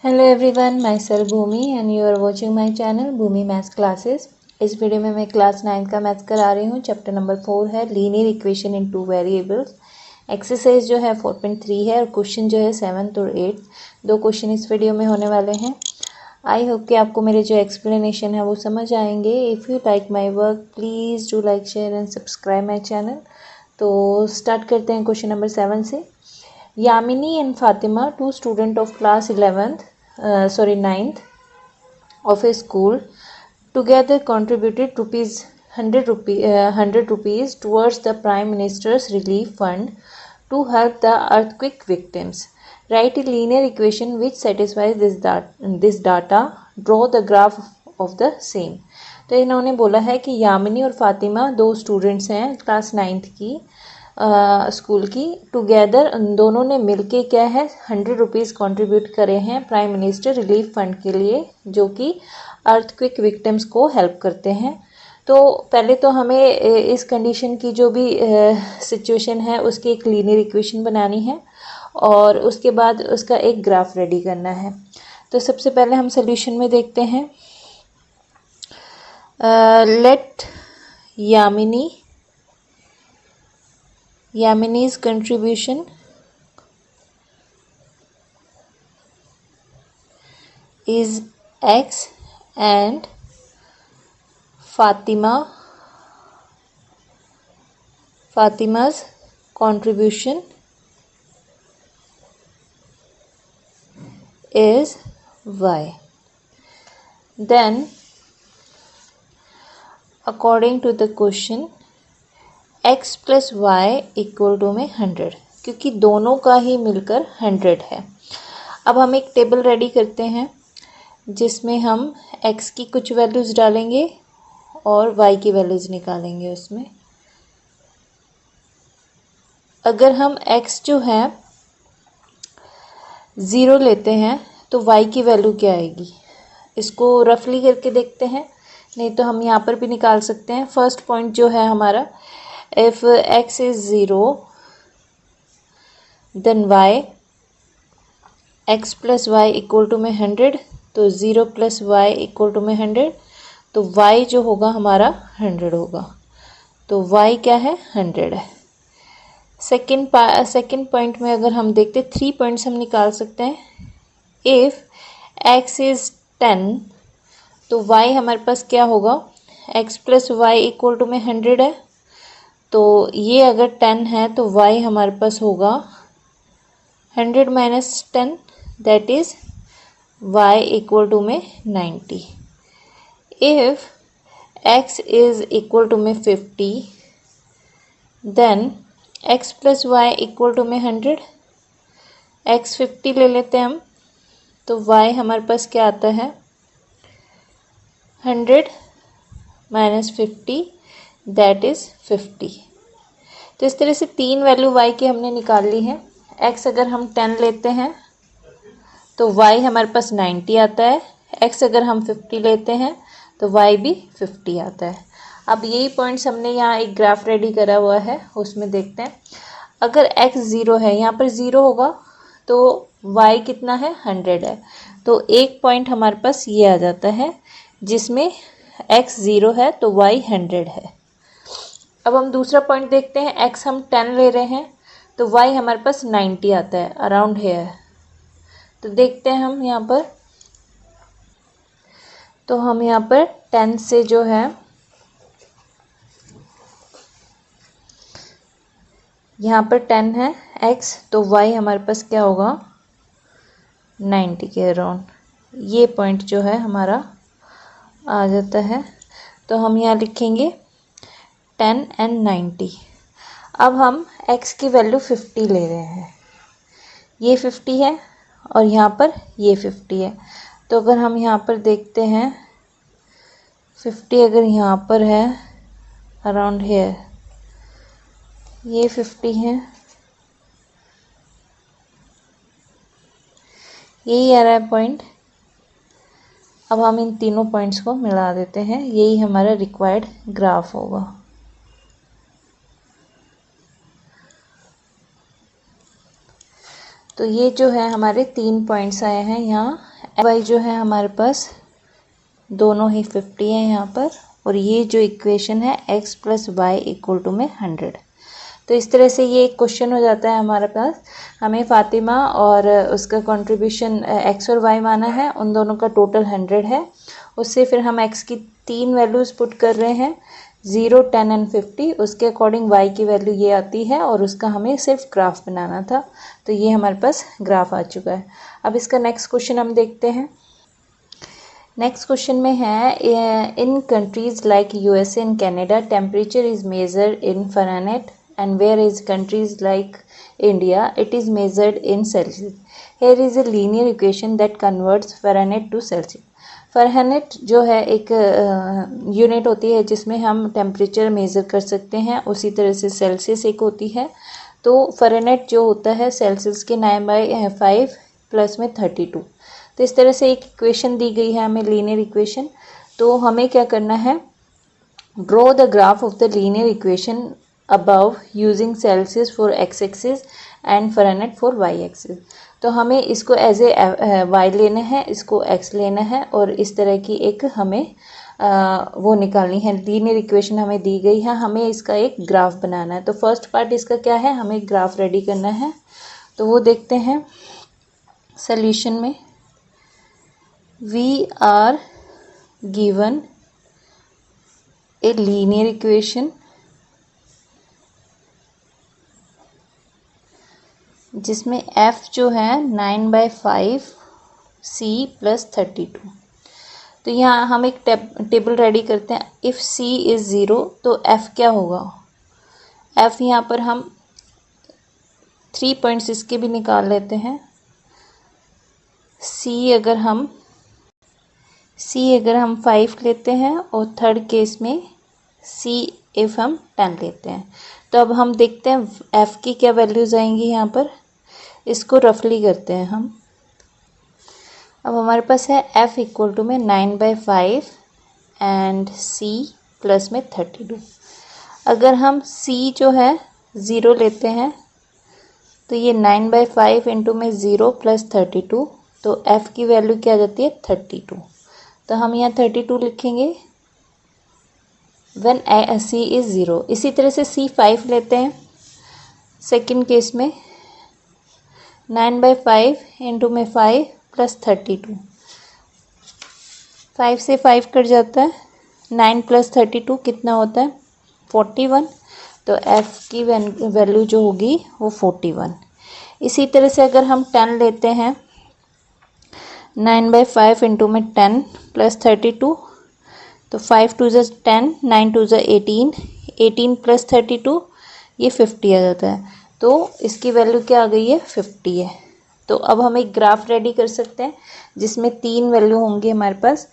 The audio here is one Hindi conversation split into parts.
Hello everyone, myself Bhumi and you are watching my channel Bhumi maths classes. इस वीडियो में मैं क्लास 9 का मैथ्स करा रही हूँ। चैप्टर नंबर 4 है linear equation in two variables. Exercise जो है 4.3 है और क्वेश्चन जो है 7th और 8th। दो क्वेश्चन इस वीडियो में होने वाले हैं। आई होप कि आपको मेरे जो एक्सप्लेनेशन है वो समझ आएंगे। If you like my work please do like share and subscribe my channel. तो स्टार्ट करते हैं क्वेश्चन नंबर 7 से। Yamini and Fatima, two students of class 9th of a school, together contributed rupees 100 rupees towards the Prime Minister's Relief Fund to help the earthquake victims. Write a linear equation which satisfies this data. Draw the graph of the same. तो इन्होंने बोला है कि यामिनी और फातिमा दो स्टूडेंट्स हैं क्लास 9th की स्कूल की। टुगेदर दोनों ने मिलके क्या है 100 रुपीज़ कॉन्ट्रीब्यूट करे हैं प्राइम मिनिस्टर रिलीफ फंड के लिए, जो कि अर्थक्वेक विक्टिम्स को हेल्प करते हैं। तो पहले तो हमें इस कंडीशन की जो भी सिचुएशन है उसकी एक लीनियर इक्वेशन बनानी है और उसके बाद उसका एक ग्राफ रेडी करना है। तो सबसे पहले हम सोल्यूशन में देखते हैं। Let Yamini's contribution is X and Fatima's contribution is Y. Then according to the question x plus Y equal to में 100, क्योंकि दोनों का ही मिलकर 100 है। अब हम एक टेबल रेडी करते हैं जिसमें हम x की कुछ वैल्यूज़ डालेंगे और y की वैल्यूज़ निकालेंगे। उसमें अगर हम x जो है 0 लेते हैं तो y की वैल्यू क्या आएगी, इसको रफली करके देखते हैं, नहीं तो हम यहाँ पर भी निकाल सकते हैं। फर्स्ट पॉइंट जो है हमारा, if x is 0 then y x plus y equal to में 100, तो 0 प्लस वाई इक्वल टू में 100, तो y जो होगा हमारा 100 होगा। तो y क्या है 100 है। सेकेंड पॉइंट में अगर हम देखते 3 पॉइंट्स हम निकाल सकते हैं। इफ़ x इज़ 10 तो y हमारे पास क्या होगा, x plus Y equal to में 100 है, तो ये अगर 10 है तो y हमारे पास होगा 100 minus 10, that is y equal to में 90। If x is equal to में 50 then x plus Y equal to में 100, x 50 ले लेते हैं हम, तो y हमारे पास क्या आता है 100 माइनस 50, दैट इज़ 50। तो इस तरह से 3 वैल्यू y की हमने निकाल ली है। x अगर हम 10 लेते हैं तो y हमारे पास 90 आता है, x अगर हम 50 लेते हैं तो y भी 50 आता है। अब यही पॉइंट्स हमने यहाँ एक ग्राफ रेडी करा हुआ है, उसमें देखते हैं। अगर x 0 है, यहाँ पर 0 होगा तो y कितना है 100 है, तो एक पॉइंट हमारे पास ये आ जाता है जिसमें x 0 है तो y 100 है। अब हम दूसरा पॉइंट देखते हैं। x हम 10 ले रहे हैं तो y हमारे पास 90 आता है, अराउंड हेयर। तो देखते हैं हम यहाँ पर, तो हम यहाँ पर 10 से जो है यहाँ पर 10 है x, तो y हमारे पास क्या होगा 90 के अराउंड। ये पॉइंट जो है हमारा आ जाता है, तो हम यहाँ लिखेंगे 10 एंड 90। अब हम x की वैल्यू 50 ले रहे हैं, ये 50 है और यहाँ पर ये 50 है। तो अगर हम यहाँ पर देखते हैं 50 अगर यहाँ पर है अराउंड हेयर, ये 50 है, यही आ रहा है पॉइंट। अब हम इन तीनों पॉइंट्स को मिला देते हैं, यही हमारा रिक्वायर्ड ग्राफ होगा। तो ये जो है हमारे 3 पॉइंट्स आए हैं यहाँ वाई जो है हमारे पास दोनों ही 50 है यहाँ पर, और ये जो इक्वेशन है x plus Y equal to में 100। तो इस तरह से ये एक क्वेश्चन हो जाता है हमारे पास। हमें फातिमा और उसका कंट्रीब्यूशन x और y माना है, उन दोनों का टोटल 100 है। उससे फिर हम x की 3 वैल्यूज़ पुट कर रहे हैं, 0, 10 एंड 50। उसके अकॉर्डिंग y की वैल्यू ये आती है और उसका हमें सिर्फ ग्राफ बनाना था। तो ये हमारे पास ग्राफ आ चुका है। अब इसका नेक्स्ट क्वेश्चन हम देखते हैं। नेक्स्ट क्वेश्चन में है, in countries like USA and Canada temperature is measured in Fahrenheit and whereas countries like India it is measured in Celsius. Here is a linear equation that converts Fahrenheit to Celsius. Fahrenheit जो है एक यूनिट होती है जिसमें हम टेम्परेचर मेज़र कर सकते हैं, उसी तरह से सेल्सियस एक होती है। तो फ़ारेनहाइट जो होता है सेल्सियस के 9/5 प्लस में 32। तो इस तरह से एक इक्वेशन दी गई है हमें, लीनियर इक्वेशन। तो हमें क्या करना है, draw the graph of the linear equation above using Celsius for x axis and Fahrenheit for y axis। तो हमें इसको एज ए y लेना है, इसको x लेना है, और इस तरह की एक हमें वो निकालनी है। लीनियर इक्वेशन हमें दी गई है, हमें इसका एक ग्राफ बनाना है। तो फर्स्ट पार्ट इसका क्या है, हमें ग्राफ रेडी करना है। तो वो देखते हैं सॉल्यूशन में। We are given a linear equation जिसमें f जो है 9/5 c प्लस 32। तो यहाँ हम एक टेबल रेडी करते हैं। इफ़ c इज़ 0 तो f क्या होगा, f यहाँ पर हम 3 पॉइंट्स इसके भी निकाल लेते हैं। c अगर हम 5 लेते हैं और थर्ड केस में c इफ़ हम 10 लेते हैं। तो अब हम देखते हैं f की क्या वैल्यूज़ आएंगी यहाँ पर। इसको रफली करते हैं हम। अब हमारे पास है f इक्वल टू में 9/5 एंड c प्लस में 32। अगर हम c जो है 0 लेते हैं तो ये 9/5 इंटू में 0 प्लस 32, तो f की वैल्यू क्या आ जाती है 32। तो हम यहाँ 32 लिखेंगे व्हेन c इज़ 0। इसी तरह से c 5 लेते हैं सेकंड केस में, 9/5 इंटू में 5 प्लस 32, 5 से 5 कट जाता है, 9 प्लस 32 कितना होता है 41। तो f की वैल्यू जो होगी वो 41। इसी तरह से अगर हम 10 लेते हैं, 9/5 इंटू में 10 प्लस 32, तो 5 2 ज़ा 10, 9 2 ज़ा 18, 18 प्लस 32 ये 50 आ जाता है। तो इसकी वैल्यू क्या आ गई है 50 है। तो अब हम एक ग्राफ रेडी कर सकते हैं जिसमें 3 वैल्यू होंगी हमारे पास।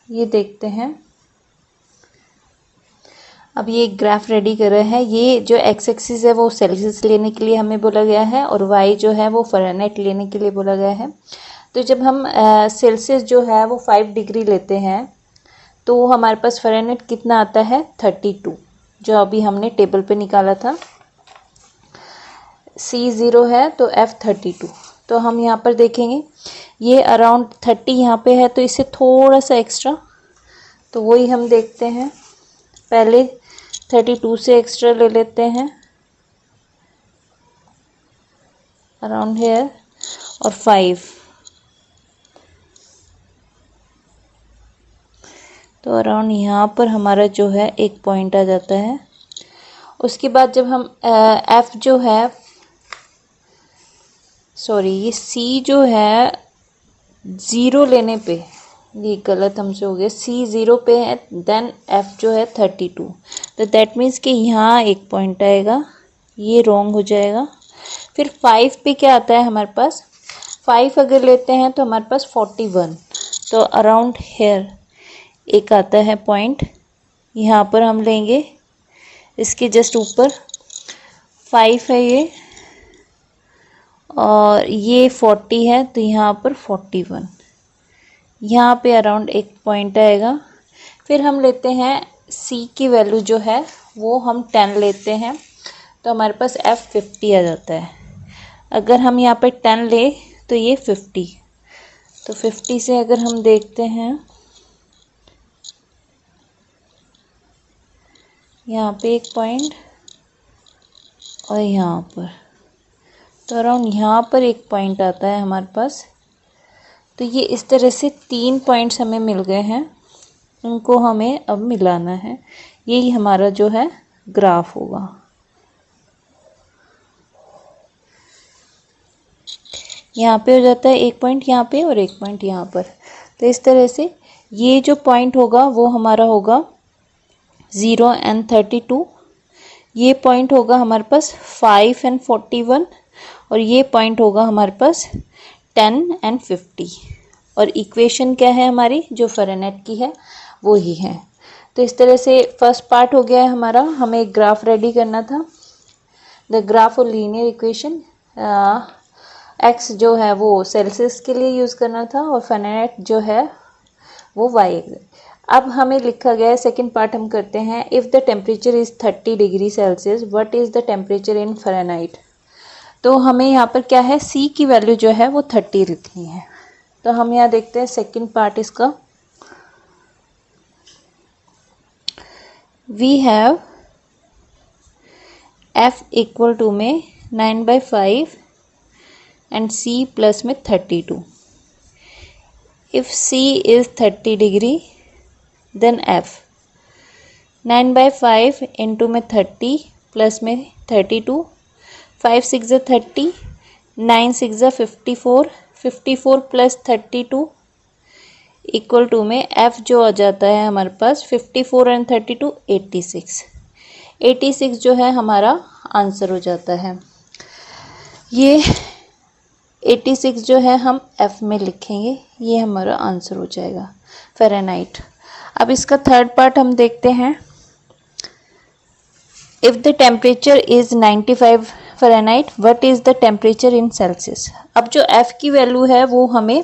ये देखते हैं। अब ये ग्राफ रेडी कर रहे हैं। ये जो एक्स एक्सिस है वो सेल्सियस लेने के लिए हमें बोला गया है, और वाई जो है वो फ़ारेनहाइट लेने के लिए बोला गया है। तो जब हम सेल्सियस जो है वो 5 डिग्री लेते हैं तो हमारे पास फ़ारेनहाइट कितना आता है 32, जो अभी हमने टेबल पे निकाला था। c 0 है तो f 32। तो हम यहाँ पर देखेंगे ये अराउंड 30 यहाँ पे है, तो इससे थोड़ा सा एक्स्ट्रा, तो वही हम देखते हैं। पहले 32 से एक्स्ट्रा ले लेते हैं अराउंड हेयर, और 5, तो अराउंड यहाँ पर हमारा जो है एक पॉइंट आ जाता है। उसके बाद जब हम f जो है ये c जो है 0 लेने पे, ये गलत हमसे हो गया, c 0 पे है, देन f जो है 32। तो दैट मीन्स कि यहाँ एक पॉइंट आएगा, ये रॉन्ग हो जाएगा। फिर 5 पे क्या आता है हमारे पास, 5 अगर लेते हैं तो हमारे पास 41, तो अराउंड हेयर एक आता है पॉइंट, यहाँ पर हम लेंगे इसके जस्ट ऊपर 5 है ये, और ये 40 है, तो यहाँ पर 41, यहाँ पे अराउंड एक पॉइंट आएगा। फिर हम लेते हैं c की वैल्यू जो है वो हम 10 लेते हैं, तो हमारे पास f 50 आ जाता है। अगर हम यहाँ पे 10 ले तो ये 50। तो 50 से अगर हम देखते हैं यहाँ पे एक पॉइंट और यहाँ पर, तो अराउंड यहाँ पर एक पॉइंट आता है हमारे पास। तो ये इस तरह से 3 पॉइंट्स हमें मिल गए हैं, उनको हमें अब मिलाना है। यही हमारा जो है ग्राफ होगा। यहाँ पे हो जाता है एक पॉइंट यहाँ पे और एक पॉइंट यहाँ पर। तो इस तरह से ये जो पॉइंट होगा वो हमारा होगा 0 एंड 32। ये पॉइंट होगा हमारे पास 5 एंड 41 और ये पॉइंट होगा हमारे पास 10 एंड 50। और इक्वेशन क्या है हमारी, जो फ़ारेनहाइट की है वो ही है। तो इस तरह से फर्स्ट पार्ट हो गया है हमारा। हमें एक ग्राफ रेडी करना था, द ग्राफ और लीनियर इक्वेशन। एक्स जो है वो सेल्सियस के लिए यूज़ करना था और फ़ारेनहाइट जो है वो वाई। अब हमें लिखा गया है, सेकंड पार्ट हम करते हैं। If the temperature is 30 degree Celsius, what is the temperature in Fahrenheit. तो हमें यहाँ पर क्या है, सी की वैल्यू जो है वो 30 लिखनी है। तो हम यहाँ देखते हैं सेकंड पार्ट इसका। We have F equal to में 9/5 एंड सी प्लस में 32। If C is 30 degree then F 9/5 into में 30 प्लस में 32, 5 6 30, 9 6 54, 54 प्लस 32 इक्वल टू में एफ जो आ जाता है हमारे पास 54 एंड 32 86। 86 जो है हमारा आंसर हो जाता है। ये 86 जो है हम एफ में लिखेंगे, ये हमारा आंसर हो जाएगा फ़ारेनहाइट। अब इसका थर्ड पार्ट हम देखते हैं। If the temperature is 95 Fahrenheit, what is the temperature in Celsius. अब जो एफ की वैल्यू है वो हमें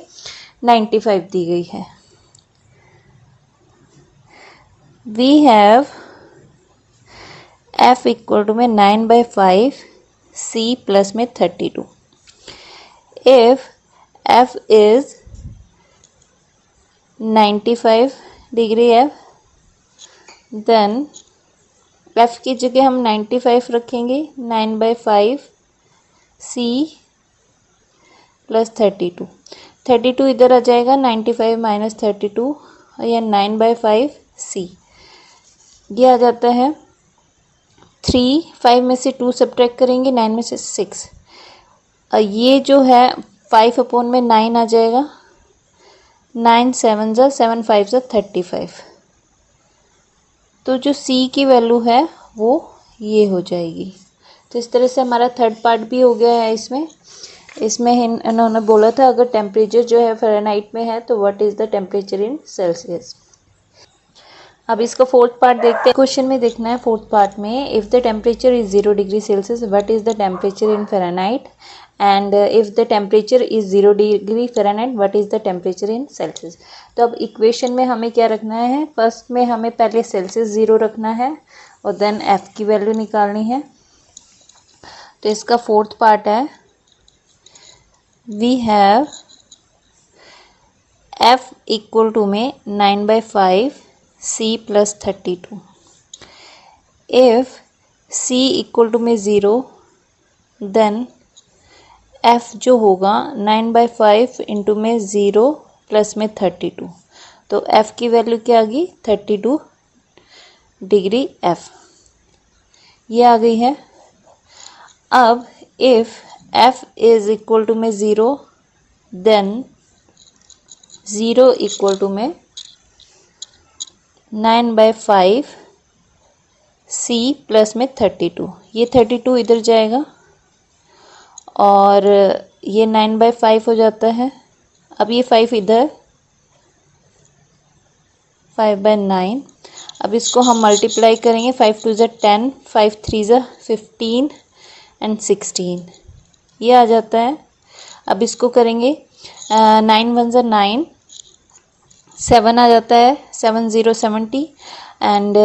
95 दी गई है। We have F equal to में 9/5 सी प्लस में 32। If F is 95 degree F, then F की जगह हम 95 रखेंगे, 9/5 सी प्लस 32। 32 इधर आ जाएगा, 95 माइनस 32 और यह 9/5 सी, ये आ जाता है 3। 5 में से 2 सब्ट्रैक्ट करेंगे, 9 में से 6। ये जो है 5 अपॉन में 9 आ जाएगा, 9 7 7 5 35। तो जो C की वैल्यू है वो ये हो जाएगी। तो इस तरह से हमारा थर्ड पार्ट भी हो गया है। इसमें इन्होंने बोला था अगर टेम्परेचर जो है फ़ारेनहाइट में है तो what is the temperature in Celsius. अब इसका फोर्थ पार्ट देखते हैं। क्वेश्चन में देखना है फोर्थ पार्ट में, if the temperature is 0 degree Celsius what is the temperature in Fahrenheit, and if the temperature is 0 degree Fahrenheit what is the temperature in Celsius. तो अब इक्वेशन में हमें क्या रखना है, फर्स्ट में हमें पहले सेल्सियस 0 रखना है और देन एफ की वैल्यू निकालनी है। तो इसका फोर्थ पार्ट है, we have F equal to में 9/5 C plus 32। If C equal to में 0 देन एफ जो होगा 9/5 इंटू में 0 प्लस में 32। तो एफ की वैल्यू क्या आ गई, 32 डिग्री एफ, ये आ गई है। अब if F is equal to में 0 देन 0 इक्वल टू में 9/5 सी प्लस में 32। ये 32 इधर जाएगा और ये 9/5 हो जाता है। अब ये 5 इधर, 5/9। अब इसको हम मल्टीप्लाई करेंगे, 5 2 10, 5 3 15 एंड 16, ये आ जाता है। अब इसको करेंगे 9 1 9, 7 आ जाता है, 7 0 70 एंड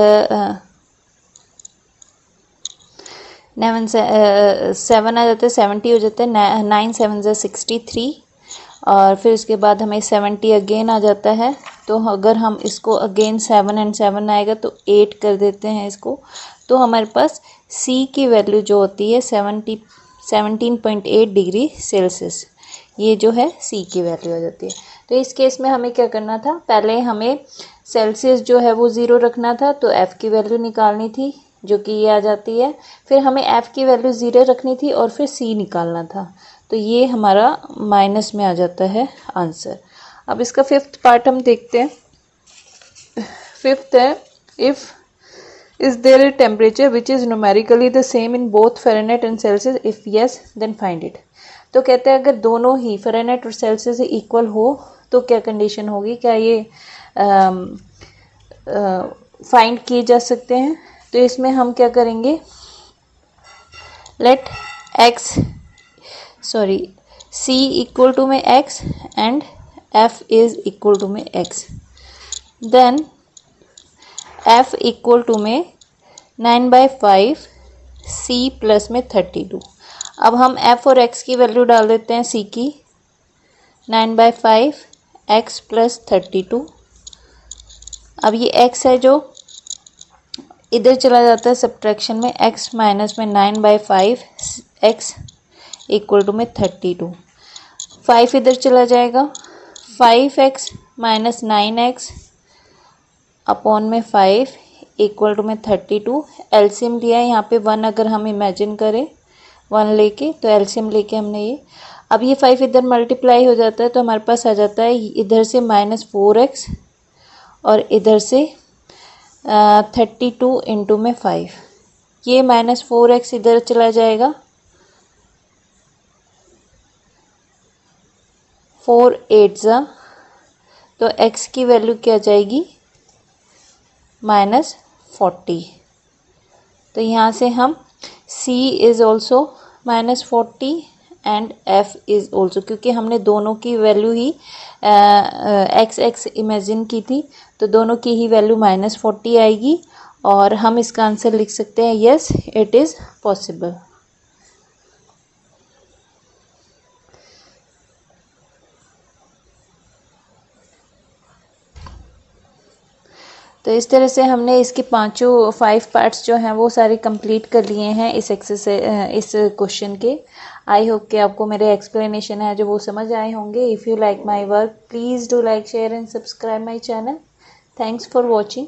7 आ जाता है, 70 हो जाता है, 9 7 63 और फिर इसके बाद हमें 70 अगेन आ जाता है। तो अगर हम इसको अगेन 7 एंड 7 आएगा तो 8 कर देते हैं इसको, तो हमारे पास सी की वैल्यू जो होती है 17.8 डिग्री सेल्सियस, ये जो है सी की वैल्यू आ जाती है। तो इस केस में हमें क्या करना था, पहले हमें सेल्सियस जो है वो 0 रखना था, तो एफ़ की वैल्यू निकालनी थी जो कि ये आ जाती है। फिर हमें एफ़ की वैल्यू 0 रखनी थी और फिर सी निकालना था, तो ये हमारा माइनस में आ जाता है आंसर। अब इसका फिफ्थ पार्ट हम देखते हैं। फिफ्थ है, if is there a temperature which is numerically the same in both Fahrenheit and Celsius, if yes then find it. तो कहते हैं अगर दोनों ही फ़ारेनहाइट और सेल्सियस इक्वल हो तो क्या कंडीशन होगी, क्या ये फाइंड किए जा सकते हैं। तो इसमें हम क्या करेंगे, लेट एक्स C इक्वल टू में x and F is equal to में x, then F equal to में 9/5 C प्लस में 32। अब हम F और x की वैल्यू डाल देते हैं, C की 9/5 x प्लस 32। अब ये x है जो इधर चला जाता है सब्ट्रैक्शन में, x माइनस में 9/5 x इक्वल टू में 32। 5 इधर चला जाएगा, 5x माइनस 9x अपॉन में 5 इक्वल टू में 32। एलसीएम लिया है यहाँ पे 1, अगर हम इमेजिन करें 1 लेके, तो एलसीएम लेके हमने ये, अब ये 5 इधर मल्टीप्लाई हो जाता है तो हमारे पास आ जाता है इधर से -4x और इधर से 32 इंटू में 5, ये -4x इधर चला जाएगा, 4 8 तो x की वैल्यू क्या जाएगी -40। तो यहाँ से हम c is also -40 and f is also, क्योंकि हमने दोनों की वैल्यू ही x इमेजिन की थी, तो दोनों की ही वैल्यू -40 आएगी और हम इसका आंसर लिख सकते हैं यस इट इज़ पॉसिबल। तो इस तरह से हमने इसके 5 पार्ट्स जो हैं वो सारे कंप्लीट कर लिए हैं इस एक्सरसाइज इस क्वेश्चन के। आई होप कि आपको मेरे एक्सप्लेनेशन है जो वो समझ आए होंगे। If you like my work please do like share and subscribe my channel. Thanks for watching.